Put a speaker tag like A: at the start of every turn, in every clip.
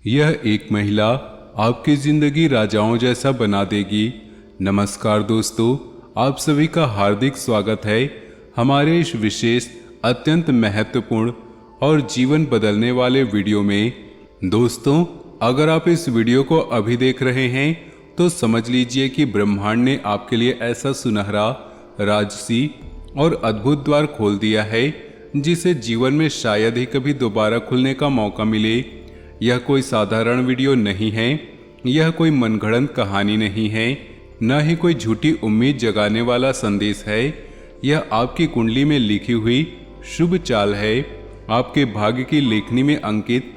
A: यह एक महिला आपकी जिंदगी राजाओं जैसा बना देगी। नमस्कार दोस्तों, आप सभी का हार्दिक स्वागत है हमारे इस विशेष अत्यंत महत्वपूर्ण और जीवन बदलने वाले वीडियो में। दोस्तों, अगर आप इस वीडियो को अभी देख रहे हैं तो समझ लीजिए कि ब्रह्मांड ने आपके लिए ऐसा सुनहरा, राजसी और अद्भुत द्वार खोल दिया है जिसे जीवन में शायद ही कभी दोबारा खुलने का मौका मिले। यह कोई साधारण वीडियो नहीं है, यह कोई मनगढ़ंत कहानी नहीं है, न ही कोई झूठी उम्मीद जगाने वाला संदेश है। यह आपकी कुंडली में लिखी हुई शुभ चाल है, आपके भाग्य की लेखनी में अंकित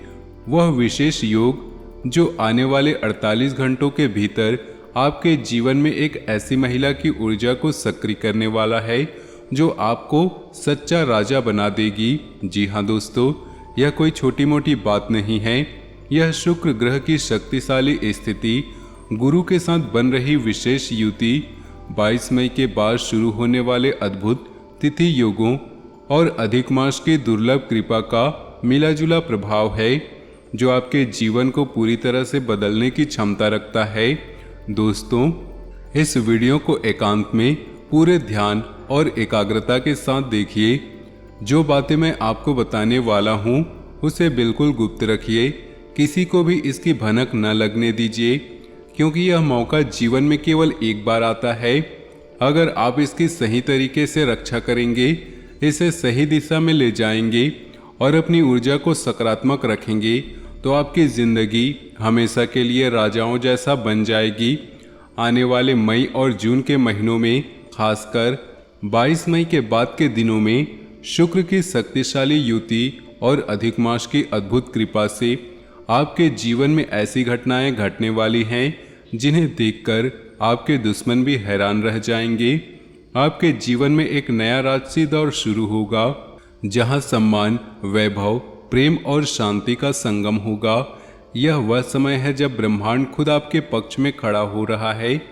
A: वह विशेष योग जो आने वाले 48 घंटों के भीतर आपके जीवन में एक ऐसी महिला की ऊर्जा को सक्रिय करने वाला है जो आपको सच्चा राजा बना देगी। जी हाँ दोस्तों, यह कोई छोटी मोटी बात नहीं है। यह शुक्र ग्रह की शक्तिशाली स्थिति, गुरु के साथ बन रही विशेष युति, 22 मई के बाद शुरू होने वाले अद्भुत तिथि योगों और अधिक मास की दुर्लभ कृपा का मिला-जुला प्रभाव है जो आपके जीवन को पूरी तरह से बदलने की क्षमता रखता है। दोस्तों, इस वीडियो को एकांत में पूरे ध्यान और एकाग्रता के साथ देखिए। जो बातें मैं आपको बताने वाला हूँ उसे बिल्कुल गुप्त रखिए, किसी को भी इसकी भनक न लगने दीजिए, क्योंकि यह मौका जीवन में केवल एक बार आता है। अगर आप इसकी सही तरीके से रक्षा करेंगे, इसे सही दिशा में ले जाएंगे और अपनी ऊर्जा को सकारात्मक रखेंगे तो आपकी जिंदगी हमेशा के लिए राजाओं जैसा बन जाएगी। आने वाले मई और जून के महीनों में, खासकर 22 मई के बाद के दिनों में, शुक्र की शक्तिशाली युति और अधिक मास की अद्भुत कृपा से आपके जीवन में ऐसी घटनाएं घटने वाली हैं जिन्हें देखकर आपके दुश्मन भी हैरान रह जाएंगे। आपके जीवन में एक नया राजसी दौर शुरू होगा जहां सम्मान, वैभव, प्रेम और शांति का संगम होगा। यह वह समय है जब ब्रह्मांड खुद आपके पक्ष में खड़ा हो रहा है,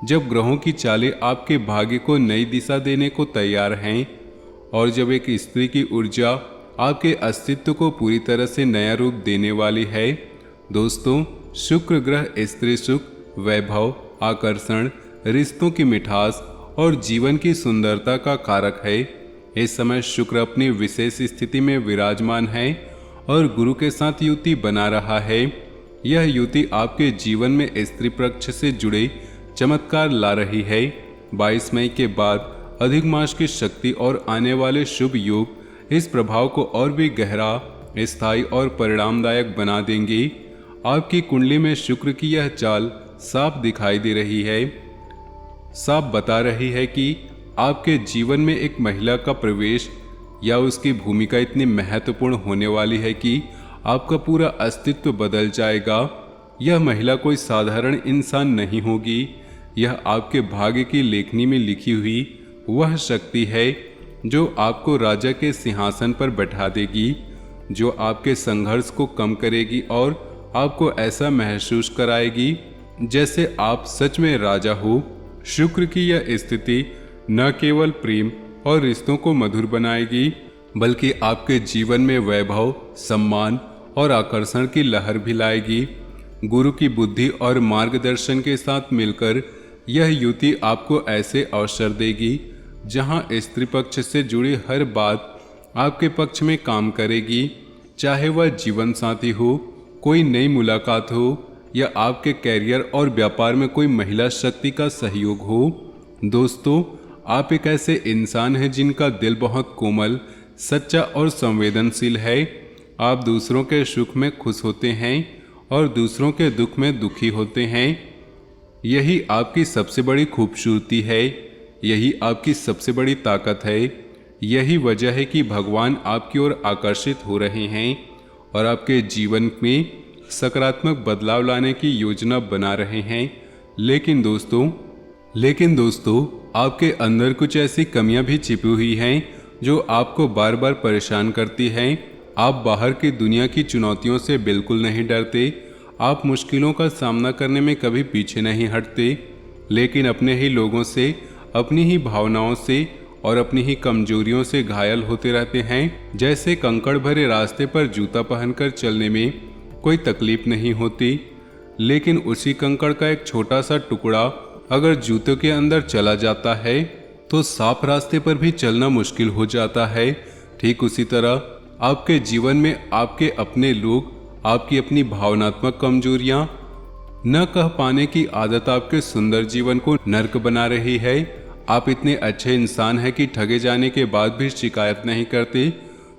A: जब ग्रहों की चालें आपके भाग्य को नई दिशा देने को तैयार हैं और जब एक स्त्री की ऊर्जा आपके अस्तित्व को पूरी तरह से नया रूप देने वाली है। दोस्तों, शुक्र ग्रह स्त्री सुख, वैभव, आकर्षण, रिश्तों की मिठास और जीवन की सुंदरता का कारक है। इस समय शुक्र अपनी विशेष स्थिति में विराजमान है और गुरु के साथ युति बना रहा है। यह युति आपके जीवन में स्त्री पक्ष से जुड़े चमत्कार ला रही है। 22 मई के बाद अधिक मास की शक्ति और आने वाले शुभ योग इस प्रभाव को और भी गहरा, स्थायी और परिणामदायक बना देंगे। आपकी कुंडली में शुक्र की यह चाल साफ दिखाई दे रही है, साफ बता रही है कि आपके जीवन में एक महिला का प्रवेश या उसकी भूमिका इतनी महत्वपूर्ण होने वाली है कि आपका पूरा अस्तित्व बदल जाएगा। यह महिला कोई साधारण इंसान नहीं होगी, यह आपके भाग्य की लेखनी में लिखी हुई वह शक्ति है जो आपको राजा के सिंहासन पर बैठा देगी, जो आपके संघर्ष को कम करेगी और आपको ऐसा महसूस कराएगी जैसे आप सच में राजा हो। शुक्र की यह स्थिति न केवल प्रेम और रिश्तों को मधुर बनाएगी, बल्कि आपके जीवन में वैभव, सम्मान और आकर्षण की लहर भी लाएगी। गुरु की बुद्धि और मार्गदर्शन के साथ मिलकर यह युति आपको ऐसे अवसर देगी जहां स्त्री पक्ष से जुड़ी हर बात आपके पक्ष में काम करेगी, चाहे वह जीवन साथी हो, कोई नई मुलाकात हो या आपके कैरियर और व्यापार में कोई महिला शक्ति का सहयोग हो। दोस्तों, आप एक ऐसे इंसान हैं जिनका दिल बहुत कोमल, सच्चा और संवेदनशील है। आप दूसरों के सुख में खुश होते हैं और दूसरों के दुख में दुखी होते हैं। यही आपकी सबसे बड़ी खूबसूरती है, यही आपकी सबसे बड़ी ताकत है। यही वजह है कि भगवान आपकी ओर आकर्षित हो रहे हैं और आपके जीवन में सकारात्मक बदलाव लाने की योजना बना रहे हैं। लेकिन दोस्तों, आपके अंदर कुछ ऐसी कमियां भी छिपी हुई हैं जो आपको बार बार परेशान करती हैं। आप बाहर की दुनिया की चुनौतियों से बिल्कुल नहीं डरते, आप मुश्किलों का सामना करने में कभी पीछे नहीं हटते, लेकिन अपने ही लोगों से, अपनी ही भावनाओं से और अपनी ही कमजोरियों से घायल होते रहते हैं। जैसे कंकड़ भरे रास्ते पर जूता पहनकर चलने में कोई तकलीफ नहीं होती, लेकिन उसी कंकड़ का एक छोटा सा टुकड़ा अगर जूतों के अंदर चला जाता है तो साफ रास्ते पर भी चलना मुश्किल हो जाता है। ठीक उसी तरह आपके जीवन में आपके अपने लोग, आपकी अपनी भावनात्मक कमजोरियां, न कह पाने की आदत आपके सुंदर जीवन को नर्क बना रही है। आप इतने अच्छे इंसान हैं कि ठगे जाने के बाद भी शिकायत नहीं करते,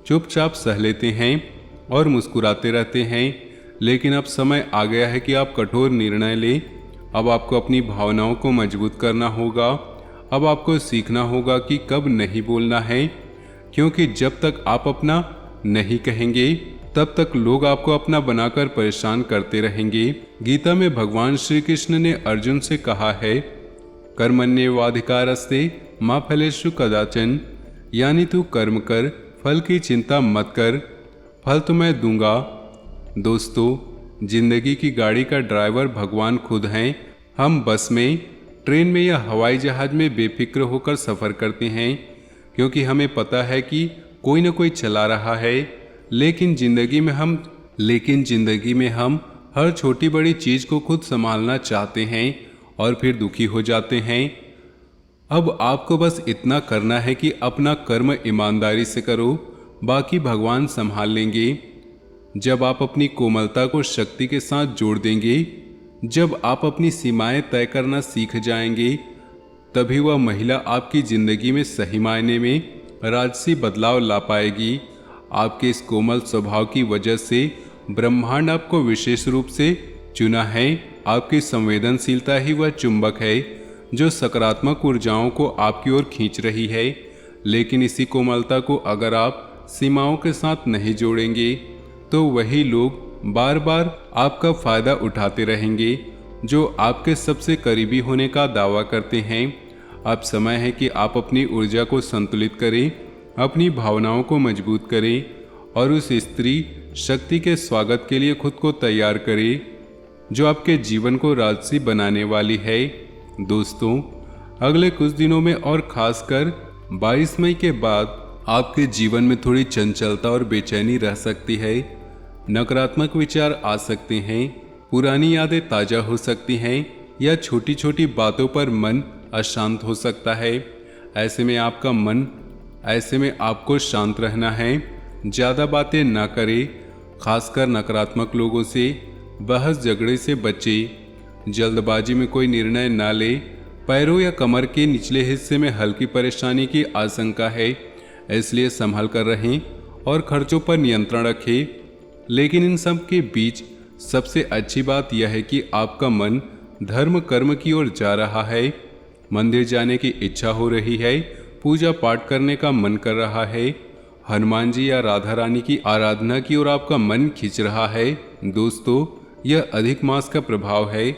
A: चुपचाप सह लेते हैं और मुस्कुराते रहते हैं। लेकिन अब समय आ गया है कि आप कठोर निर्णय लें। अब आपको अपनी भावनाओं को मजबूत करना होगा। अब आपको सीखना होगा कि कब नहीं बोलना है, क्योंकि जब तक आप अपना नहीं कहेंगे तब तक लोग आपको अपना बनाकर परेशान करते रहेंगे। गीता में भगवान श्री कृष्ण ने अर्जुन से कहा है, कर्मण्येवाधिकारस्ते मा फलेषु कदाचन, यानी तू कर्म कर, फल की चिंता मत कर, फल तो मैं दूंगा। दोस्तों, जिंदगी की गाड़ी का ड्राइवर भगवान खुद हैं। हम बस में, ट्रेन में या हवाई जहाज में बेफिक्र होकर सफ़र करते हैं, क्योंकि हमें पता है कि कोई न कोई चला रहा है। लेकिन जिंदगी में हम हर छोटी बड़ी चीज़ को खुद संभालना चाहते हैं और फिर दुखी हो जाते हैं। अब आपको बस इतना करना है कि अपना कर्म ईमानदारी से करो, बाकी भगवान संभाल लेंगे। जब आप अपनी कोमलता को शक्ति के साथ जोड़ देंगे, जब आप अपनी सीमाएं तय करना सीख जाएंगे, तभी वह महिला आपकी जिंदगी में सही मायने में राजसी बदलाव ला पाएगी। आपके इस कोमल स्वभाव की वजह से ब्रह्मांड आपको विशेष रूप से चुना है। आपकी संवेदनशीलता ही वह चुंबक है जो सकारात्मक ऊर्जाओं को आपकी ओर खींच रही है। लेकिन इसी कोमलता को अगर आप सीमाओं के साथ नहीं जोड़ेंगे तो वही लोग बार बार आपका फायदा उठाते रहेंगे जो आपके सबसे करीबी होने का दावा करते हैं। अब समय है कि आप अपनी ऊर्जा को संतुलित करें, अपनी भावनाओं को मजबूत करें और उस स्त्री शक्ति के स्वागत के लिए खुद को तैयार करें जो आपके जीवन को राजसी बनाने वाली है। दोस्तों, अगले कुछ दिनों में और खासकर 22 मई के बाद आपके जीवन में थोड़ी चंचलता और बेचैनी रह सकती है। नकारात्मक विचार आ सकते हैं, पुरानी यादें ताज़ा हो सकती हैं या छोटी छोटी बातों पर मन अशांत हो सकता है। ऐसे में आपको शांत रहना है, ज़्यादा बातें ना करें, खासकर नकारात्मक लोगों से बहस झगड़े से बचें, जल्दबाजी में कोई निर्णय ना ले। पैरों या कमर के निचले हिस्से में हल्की परेशानी की आशंका है, इसलिए संभल कर रहें और खर्चों पर नियंत्रण रखें। लेकिन इन सब के बीच सबसे अच्छी बात यह है कि आपका मन धर्म कर्म की ओर जा रहा है। मंदिर जाने की इच्छा हो रही है, पूजा पाठ करने का मन कर रहा है, हनुमान जी या राधा रानी की आराधना की ओर आपका मन खींच रहा है। दोस्तों, यह अधिक मास का प्रभाव है।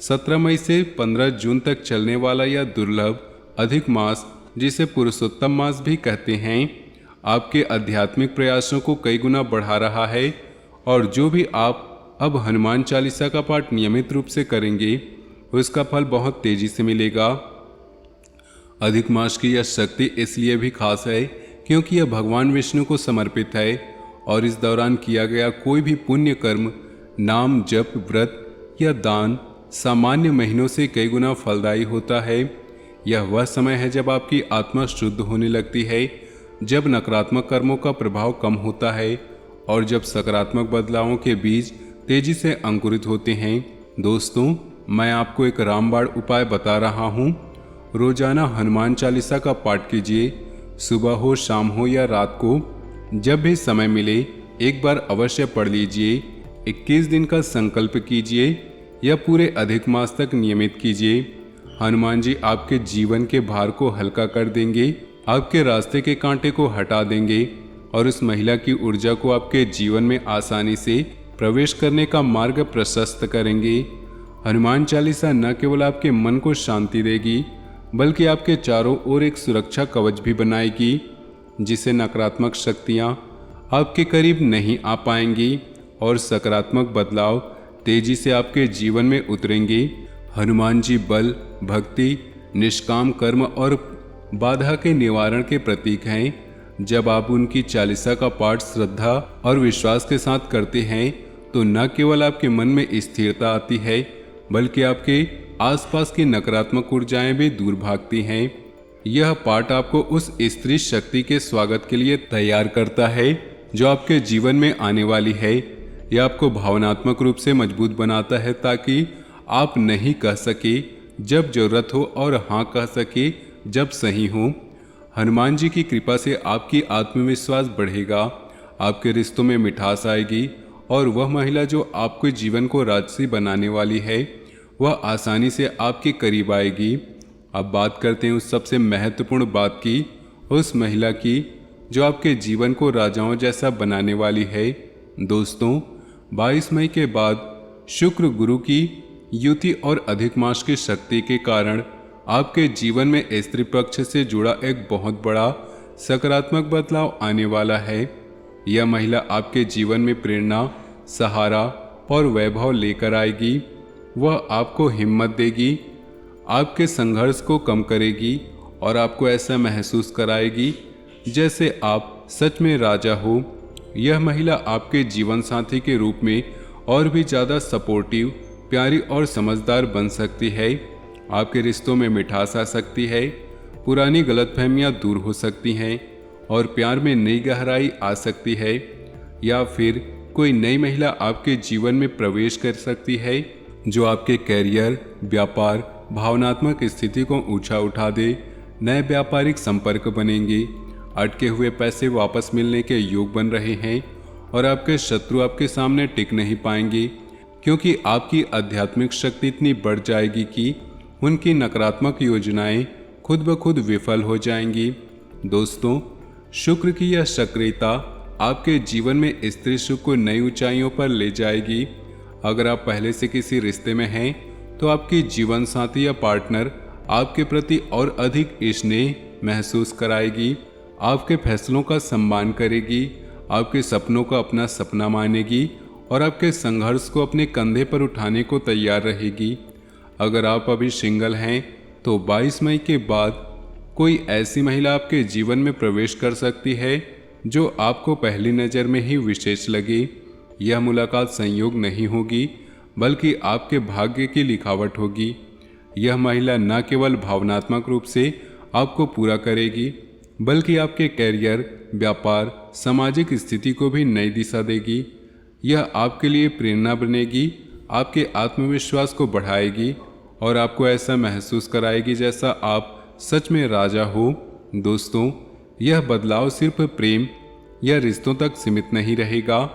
A: 17 मई से 15 जून तक चलने वाला यह दुर्लभ अधिक मास, जिसे पुरुषोत्तम मास भी कहते हैं, आपके आध्यात्मिक प्रयासों को कई गुना बढ़ा रहा है। और जो भी आप अब हनुमान चालीसा का पाठ नियमित रूप से करेंगे, उसका फल बहुत तेजी से मिलेगा। अधिक मास की यह शक्ति इसलिए भी खास है क्योंकि यह भगवान विष्णु को समर्पित है और इस दौरान किया गया कोई भी पुण्य कर्म, नाम जप, व्रत या दान सामान्य महीनों से कई गुना फलदायी होता है। यह वह समय है जब आपकी आत्मा शुद्ध होने लगती है, जब नकारात्मक कर्मों का प्रभाव कम होता है और जब सकारात्मक बदलावों के बीज तेजी से अंकुरित होते हैं। दोस्तों, मैं आपको एक रामबाण उपाय बता रहा हूँ। रोजाना हनुमान चालीसा का पाठ कीजिए, सुबह हो, शाम हो या रात को, जब भी समय मिले एक बार अवश्य पढ़ लीजिए। 21 दिन का संकल्प कीजिए या पूरे अधिक मास तक नियमित कीजिए। हनुमान जी आपके जीवन के भार को हल्का कर देंगे, आपके रास्ते के कांटे को हटा देंगे और उस महिला की ऊर्जा को आपके जीवन में आसानी से प्रवेश करने का मार्ग प्रशस्त करेंगे। हनुमान चालीसा न केवल आपके मन को शांति देगी, बल्कि आपके चारों ओर एक सुरक्षा कवच भी बनाएगी, जिससे नकारात्मक शक्तियाँ आपके करीब नहीं आ पाएंगी और सकारात्मक बदलाव तेजी से आपके जीवन में उतरेंगे। हनुमान जी बल, भक्ति, निष्काम कर्म और बाधा के निवारण के प्रतीक हैं। जब आप उनकी चालीसा का पाठ श्रद्धा और विश्वास के साथ करते हैं तो न केवल आपके मन में स्थिरता आती है, बल्कि आपके आसपास की नकारात्मक ऊर्जाएं भी दूर भागती हैं। यह पाठ आपको उस स्त्री शक्ति के स्वागत के लिए तैयार करता है जो आपके जीवन में आने वाली है। यह आपको भावनात्मक रूप से मजबूत बनाता है ताकि आप नहीं कह सके जब जरूरत हो और हाँ कह सके जब सही हो। हनुमान जी की कृपा से आपकी आत्मविश्वास बढ़ेगा, आपके रिश्तों में मिठास आएगी और वह महिला जो आपके जीवन को राजसी बनाने वाली है वह आसानी से आपके करीब आएगी। अब बात करते हैं उस सबसे महत्वपूर्ण बात की, उस महिला की जो आपके जीवन को राजाओं जैसा बनाने वाली है। दोस्तों, 22 मई के बाद शुक्र गुरु की युति और अधिक मास की शक्ति के कारण आपके जीवन में स्त्री पक्ष से जुड़ा एक बहुत बड़ा सकारात्मक बदलाव आने वाला है। यह महिला आपके जीवन में प्रेरणा, सहारा और वैभव लेकर आएगी। वह आपको हिम्मत देगी, आपके संघर्ष को कम करेगी और आपको ऐसा महसूस कराएगी जैसे आप सच में राजा हो। यह महिला आपके जीवन साथी के रूप में और भी ज़्यादा सपोर्टिव, प्यारी और समझदार बन सकती है। आपके रिश्तों में मिठास आ सकती है, पुरानी गलतफहमियां दूर हो सकती हैं और प्यार में नई गहराई आ सकती है। या फिर कोई नई महिला आपके जीवन में प्रवेश कर सकती है जो आपके कैरियर, व्यापार, भावनात्मक स्थिति को ऊंचा उठा दे। नए व्यापारिक संपर्क बनेंगे, अटके हुए पैसे वापस मिलने के योग बन रहे हैं और आपके शत्रु आपके सामने टिक नहीं पाएंगे क्योंकि आपकी आध्यात्मिक शक्ति इतनी बढ़ जाएगी कि उनकी नकारात्मक योजनाएं खुद ब खुद विफल हो जाएंगी। दोस्तों, शुक्र की यह सक्रियता आपके जीवन में स्त्री सुख को नई ऊंचाइयों पर ले जाएगी। अगर आप पहले से किसी रिश्ते में हैं तो आपकी जीवन साथी या पार्टनर आपके प्रति और अधिक स्नेह महसूस कराएगी, आपके फैसलों का सम्मान करेगी, आपके सपनों को अपना सपना मानेगी और आपके संघर्ष को अपने कंधे पर उठाने को तैयार रहेगी। अगर आप अभी सिंगल हैं तो 22 मई के बाद कोई ऐसी महिला आपके जीवन में प्रवेश कर सकती है जो आपको पहली नज़र में ही विशेष लगे। यह मुलाकात संयोग नहीं होगी बल्कि आपके भाग्य की लिखावट होगी। यह महिला न केवल भावनात्मक रूप से आपको पूरा करेगी बल्कि आपके कैरियर, व्यापार, सामाजिक स्थिति को भी नई दिशा देगी। यह आपके लिए प्रेरणा बनेगी, आपके आत्मविश्वास को बढ़ाएगी और आपको ऐसा महसूस कराएगी जैसा आप सच में राजा हो। दोस्तों, यह बदलाव सिर्फ प्रेम या रिश्तों तक सीमित नहीं रहेगा।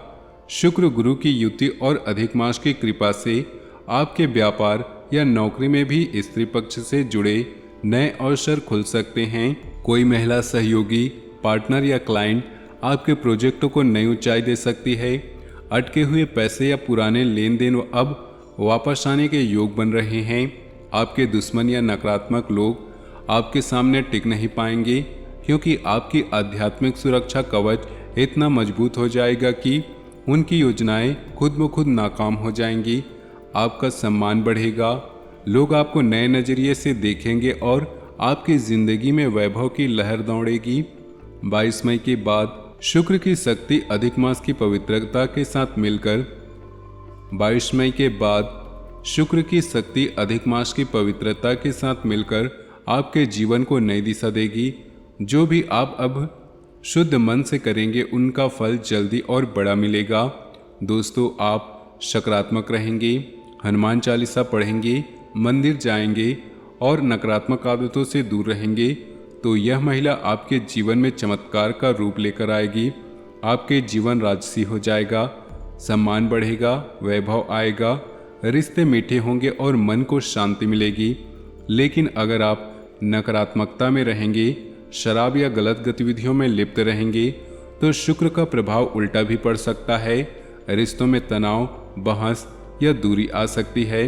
A: शुक्र गुरु की युति और अधिक मास की कृपा से आपके व्यापार या नौकरी में भी स्त्री पक्ष से जुड़े नए अवसर खुल सकते हैं। कोई महिला सहयोगी, पार्टनर या क्लाइंट आपके प्रोजेक्टों को नई ऊंचाई दे सकती है। अटके हुए पैसे या पुराने लेन देन अब वापस आने के योग बन रहे हैं। आपके दुश्मन या नकारात्मक लोग आपके सामने टिक नहीं पाएंगे क्योंकि आपकी आध्यात्मिक सुरक्षा कवच इतना मजबूत हो जाएगा कि उनकी योजनाएं खुद ब खुद नाकाम हो जाएंगी। आपका सम्मान बढ़ेगा, लोग आपको नए नज़रिए से देखेंगे और आपकी ज़िंदगी में वैभव की लहर दौड़ेगी। 22 मई के बाद शुक्र की शक्ति अधिक मास की पवित्रता के साथ मिलकर 22 मई के बाद शुक्र की शक्ति अधिक मास की पवित्रता के साथ मिलकर आपके जीवन को नई दिशा देगी। जो भी आप अब शुद्ध मन से करेंगे उनका फल जल्दी और बड़ा मिलेगा। दोस्तों, आप सकारात्मक रहेंगे, हनुमान चालीसा पढ़ेंगे, मंदिर जाएंगे और नकारात्मक आदतों से दूर रहेंगे तो यह महिला आपके जीवन में चमत्कार का रूप लेकर आएगी। आपके जीवन राजसी हो जाएगा, सम्मान बढ़ेगा, वैभव आएगा, रिश्ते मीठे होंगे और मन को शांति मिलेगी। लेकिन अगर आप नकारात्मकता में रहेंगे, शराब या गलत गतिविधियों में लिप्त रहेंगे तो शुक्र का प्रभाव उल्टा भी पड़ सकता है। रिश्तों में तनाव, बहस या दूरी आ सकती है।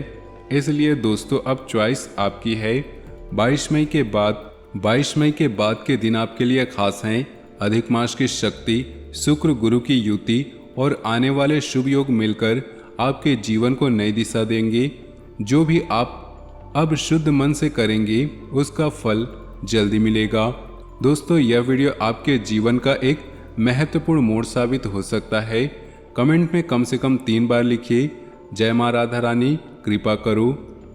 A: इसलिए दोस्तों, अब चॉइस आपकी है। 22 मई के बाद के दिन आपके लिए खास हैं। अधिक मास की शक्ति, शुक्र गुरु की युति और आने वाले शुभ योग मिलकर आपके जीवन को नई दिशा देंगे। जो भी आप अब शुद्ध मन से करेंगे उसका फल जल्दी मिलेगा। दोस्तों, यह वीडियो आपके जीवन का एक महत्वपूर्ण मोड़ साबित हो सकता है। कमेंट में कम से कम 3 बार लिखिए जय माँ राधा रानी कृपा करो।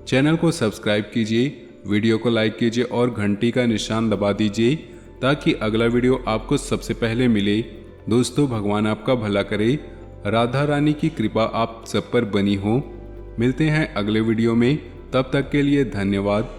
A: चैनल को सब्सक्राइब कीजिए, वीडियो को लाइक कीजिए और घंटी का निशान दबा दीजिए ताकि अगला वीडियो आपको सबसे पहले मिले। दोस्तों, भगवान आपका भला करे, राधा रानी की कृपा आप सब पर बनी हो। मिलते हैं अगले वीडियो में, तब तक के लिए धन्यवाद।